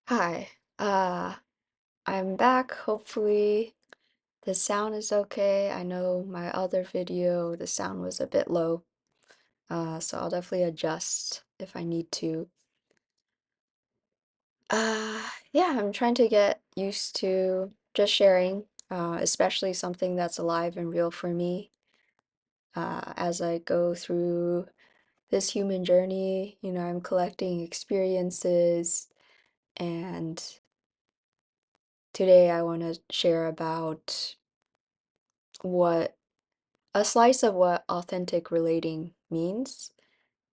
Hi, I'm back. Hopefully the sound is okay. I know my other video, the sound was a bit low, so I'll definitely adjust if I need to. Yeah, I'm trying to get used to just sharing, especially something that's alive and real for me, as I go through this human journey. I'm collecting experiences, and today I want to share about what a slice of what authentic relating means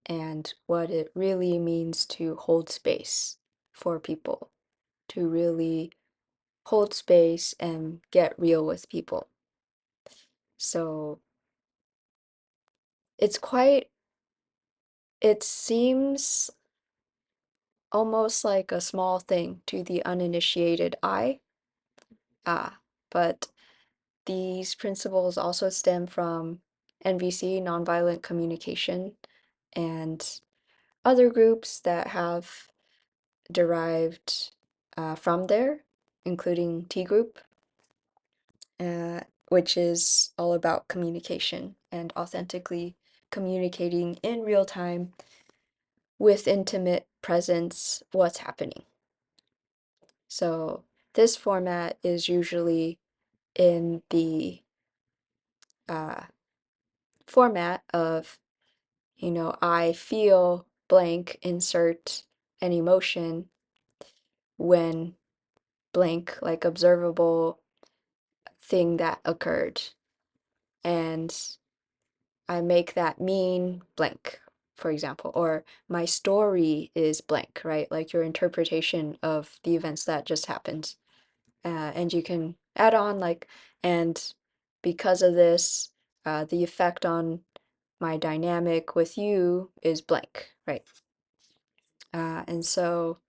and what it really means to hold space for people, to really hold space and get real with people. So it's quite, it seems almost like a small thing to the uninitiated eye, but these principles also stem from NVC, nonviolent communication, and other groups that have derived from there, including T group, uh, which is all about communication and authentically communicating in real time with intimate presence what's happening. So this format is usually in the uh, format of, I feel blank, insert an emotion when blank, like observable thing that occurred. And I make that mean blank, for example, or my story is blank, right? Like your interpretation of the events that just happened. And you can add on, like, and because of this, the effect on my dynamic with you is blank, right? And so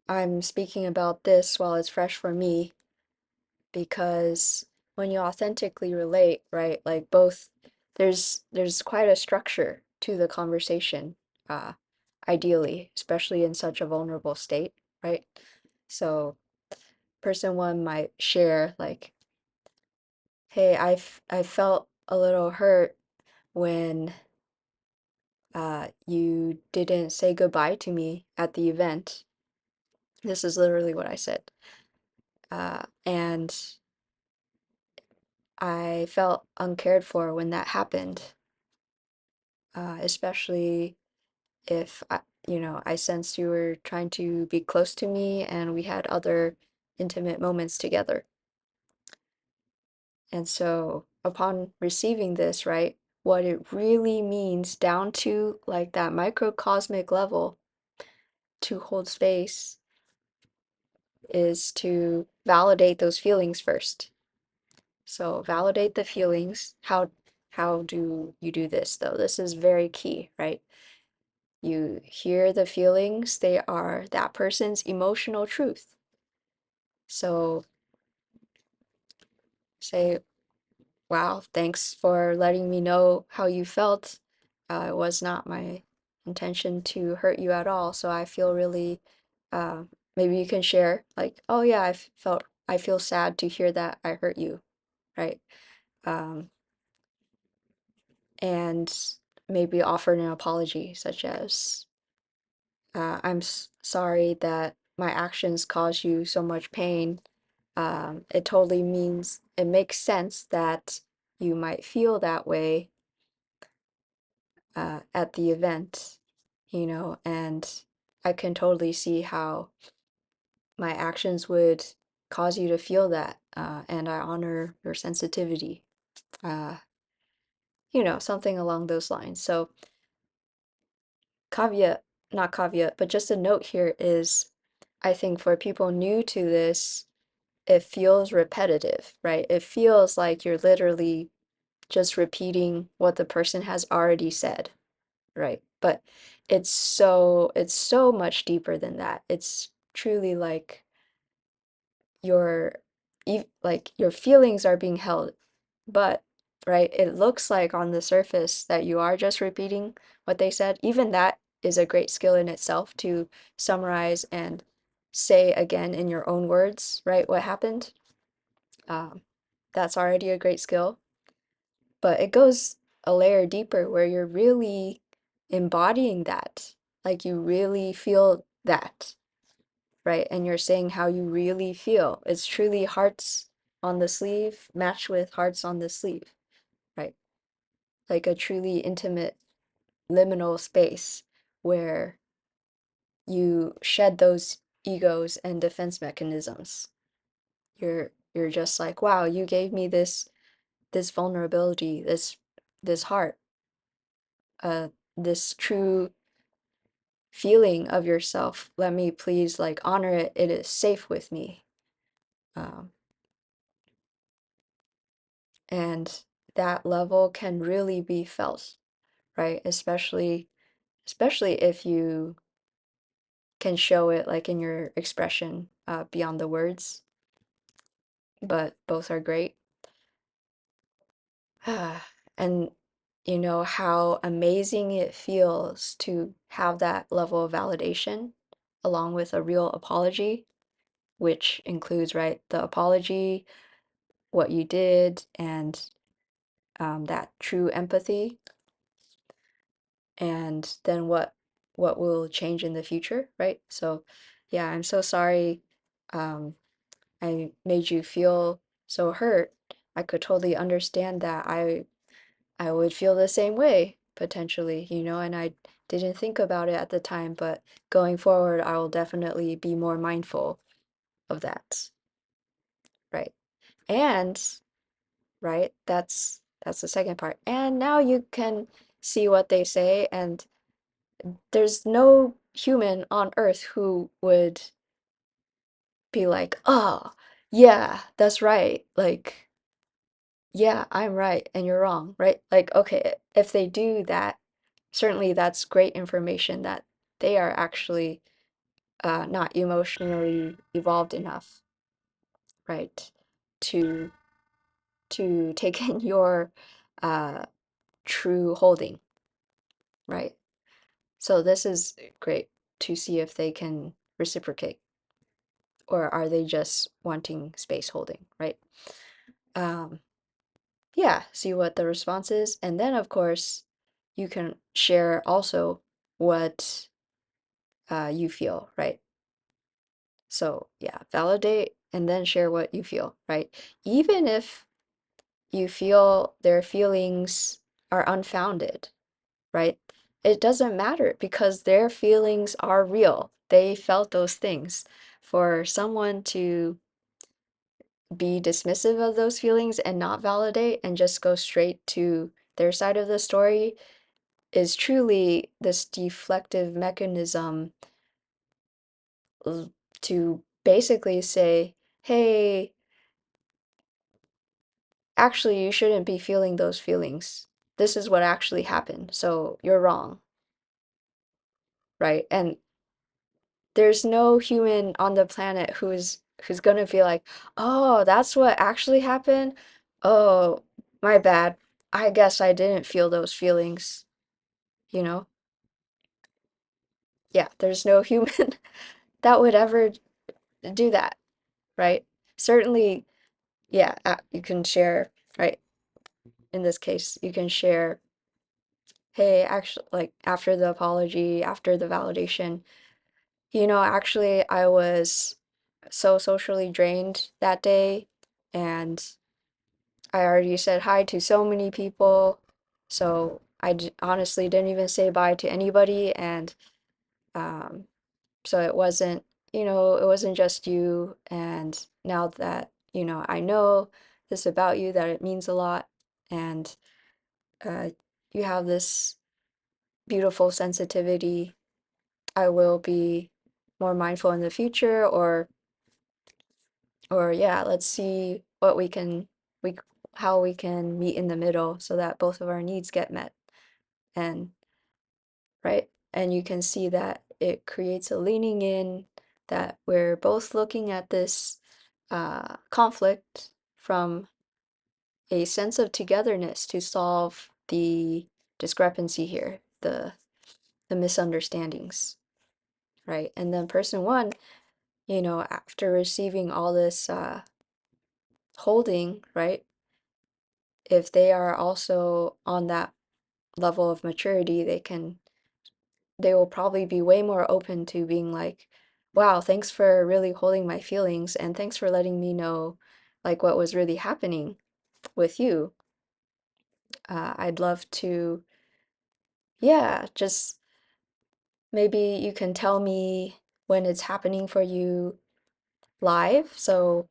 I'm speaking about this while it's fresh for me because when you authentically relate, right, like both there's quite a structure to the conversation, uh, ideally, especially in such a vulnerable state, right? So person one might share like, hey, I felt a little hurt when you didn't say goodbye to me at the event. This is literally what I said. And I felt uncared for when that happened, especially if I sensed you were trying to be close to me and we had other intimate moments together. And so upon receiving this, right, what it really means down to like that microcosmic level to hold space is to validate those feelings first. So validate the feelings. How do you do this though? This is very key, right? You hear the feelings, they are that person's emotional truth. So say, wow, thanks for letting me know how you felt. It was not my intention to hurt you at all. So I feel really, uh, maybe you can share, like, oh yeah, I feel sad to hear that I hurt you, right? Um, and maybe offer an apology, such as, I'm sorry that my actions caused you so much pain. It totally means it makes sense that you might feel that way at the event, and I can totally see how my actions would cause you to feel that, and I honor your sensitivity, uh, something along those lines. So, caveat, not caveat, but just a note here is I think for people new to this, it feels repetitive, right? It feels like you're literally just repeating what the person has already said, right? But it's so much deeper than that. It's truly like your like your feelings are being held, but right, it looks like on the surface that you are just repeating what they said. Even that is a great skill in itself to summarize and say again in your own words, right, what happened. Um, that's already a great skill, but it goes a layer deeper where you're really embodying that, like you really feel that, right? And you're saying how you really feel. It's truly hearts on the sleeve matched with hearts on the sleeve, right? Like a truly intimate liminal space where you shed those egos and defense mechanisms. You're just like, wow, you gave me this vulnerability, this heart, this true feeling of yourself. Let me please like honor it. It is safe with me. Um, and that level can really be felt, right? Especially if you can show it like in your expression beyond the words, but both are great. And you know how amazing it feels to have that level of validation along with a real apology, which includes, right, the apology, what you did, and that true empathy, and then what will change in the future, right? So, yeah, I'm so sorry. Um, I made you feel so hurt. I could totally understand that. I would feel the same way potentially, you know, and I didn't think about it at the time, but going forward, I will definitely be more mindful of that, right? And right, that's the second part. And now you can see what they say, and there's no human on earth who would be like, "Oh, yeah, that's right." Like, "Yeah, I'm right and you're wrong," right? Like, okay, if they do that, certainly that's great information that they are actually not emotionally evolved enough, right, to take in your uh, true holding, right? So this is great to see if they can reciprocate, or are they just wanting space holding, right? Um, yeah, see what the response is, and then of course you can share also what you feel, right? So yeah, validate and then share what you feel, right? Even if you feel their feelings are unfounded, right? It doesn't matter because their feelings are real. They felt those things. For someone to be dismissive of those feelings and not validate and just go straight to their side of the story is truly this deflective mechanism to basically say, hey, actually, you shouldn't be feeling those feelings. This is what actually happened. So you're wrong, right? And there's no human on the planet who's gonna feel like, oh, that's what actually happened. Oh, my bad. I guess I didn't feel those feelings, you know? Yeah, there's no human that would ever do that, right? Certainly, yeah, you can share, right? In this case, you can share, hey, actually, like after the apology, after the validation, you know, actually, I was so socially drained that day, and I already said hi to so many people, so honestly didn't even say bye to anybody, and um, so it wasn't, you know, it wasn't just you, and now that, you know, I know this about you, that it means a lot, and uh, you have this beautiful sensitivity. I will be more mindful in the future, or yeah, let's see what we how we can meet in the middle so that both of our needs get met. And right, and you can see that it creates a leaning in, that we're both looking at this conflict from a sense of togetherness to solve the discrepancy here, the misunderstandings, right? And then person one, after receiving all this holding, right? If they are also on that level of maturity, they will probably be way more open to being like, wow, thanks for really holding my feelings and thanks for letting me know like what was really happening with you. I'd love to, yeah, just maybe you can tell me when it's happening for you live. So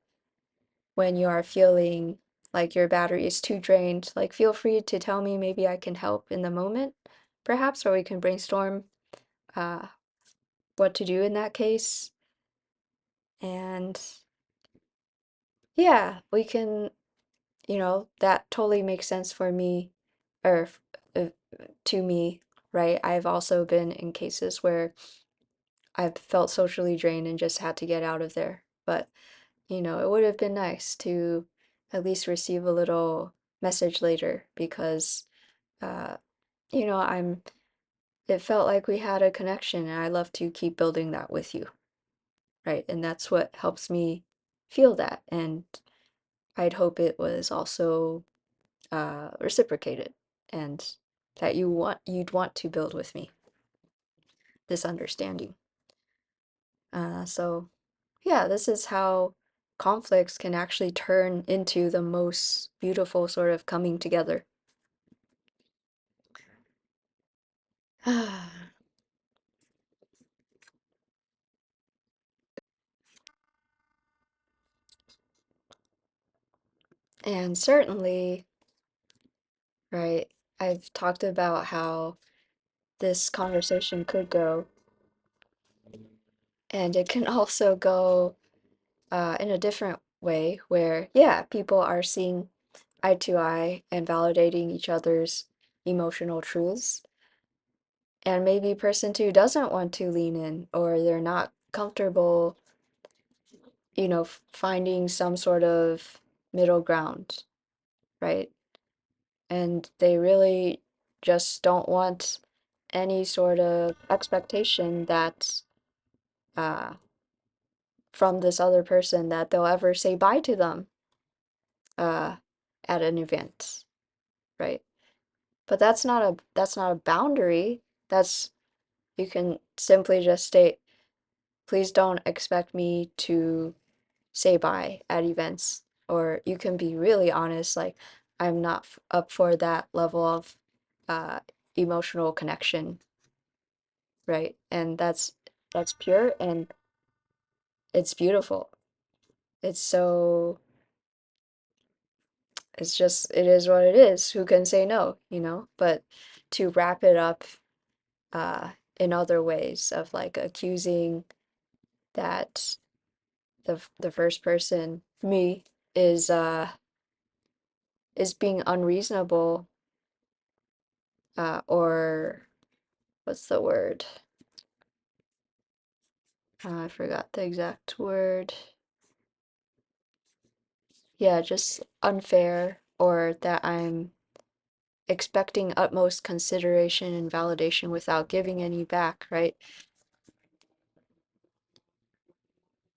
when you are feeling like your battery is too drained, like feel free to tell me, maybe I can help in the moment, perhaps, or we can brainstorm uh, what to do in that case. And yeah, we can, that totally makes sense for me, or uh, to me, right? I've also been in cases where I've felt socially drained and just had to get out of there. But, it would have been nice to at least receive a little message later because, uh, you know, I'm, it felt like we had a connection and I love to keep building that with you, right? And that's what helps me feel that. And I'd hope it was also reciprocated and that you'd want to build with me this understanding. So yeah, this is how conflicts can actually turn into the most beautiful sort of coming together. And certainly, right, I've talked about how this conversation could go, and it can also go in a different way where, yeah, people are seeing eye to eye and validating each other's emotional truths. And maybe person two doesn't want to lean in, or they're not comfortable, finding some sort of middle ground, right? And they really just don't want any sort of expectation that uh, from this other person that they'll ever say bye to them uh, at an event, right? But that's not a boundary. That's You can simply just state, please don't expect me to say bye at events. Or you can be really honest, like, I'm not up for that level of uh, emotional connection, right? And that's pure and it's beautiful. It's so, it's just, it is what it is. Who can say no, But to wrap it up uh, in other ways of like accusing that the first person, me, is uh is being unreasonable, or what's the word? I forgot the exact word. Yeah, just unfair, or that I'm expecting utmost consideration and validation without giving any back, right?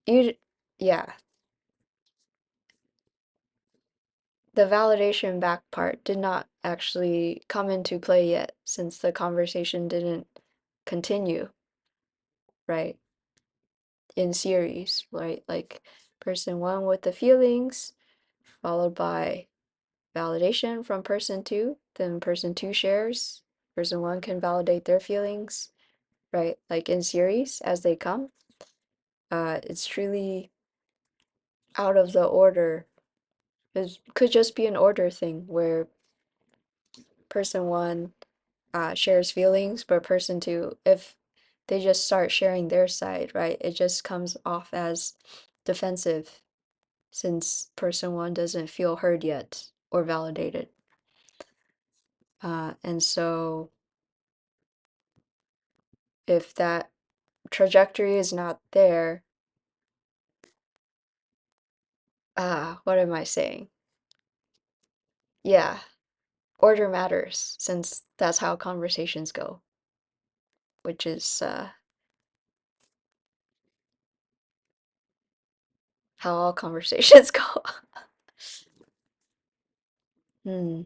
You, yeah, the validation back part did not actually come into play yet since the conversation didn't continue, right? In series, right? Like person one with the feelings, followed by validation from person two, then person two shares, person one can validate their feelings, right? Like in series as they come. It's truly out of the order. It could just be an order thing where person one shares feelings, but person two, if they just start sharing their side, right, it just comes off as defensive since person one doesn't feel heard yet or validated. And so if that trajectory is not there, what am I saying? Yeah, order matters since that's how conversations go. which is how all conversations go. Hmm.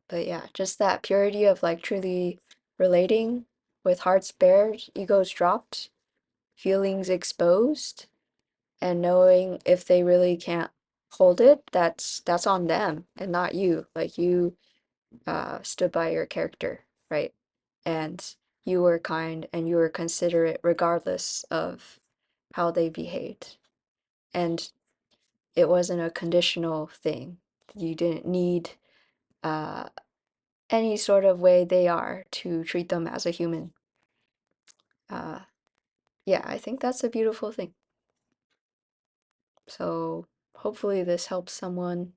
But yeah, just that purity of like truly relating with hearts bared, egos dropped, feelings exposed, and knowing if they really can't hold it, that's on them and not you. Like you stood by your character, right? And you were kind and you were considerate regardless of how they behaved. And it wasn't a conditional thing. You didn't need uh, any sort of way they are to treat them as a human. Uh, yeah, I think that's a beautiful thing. So hopefully this helps someone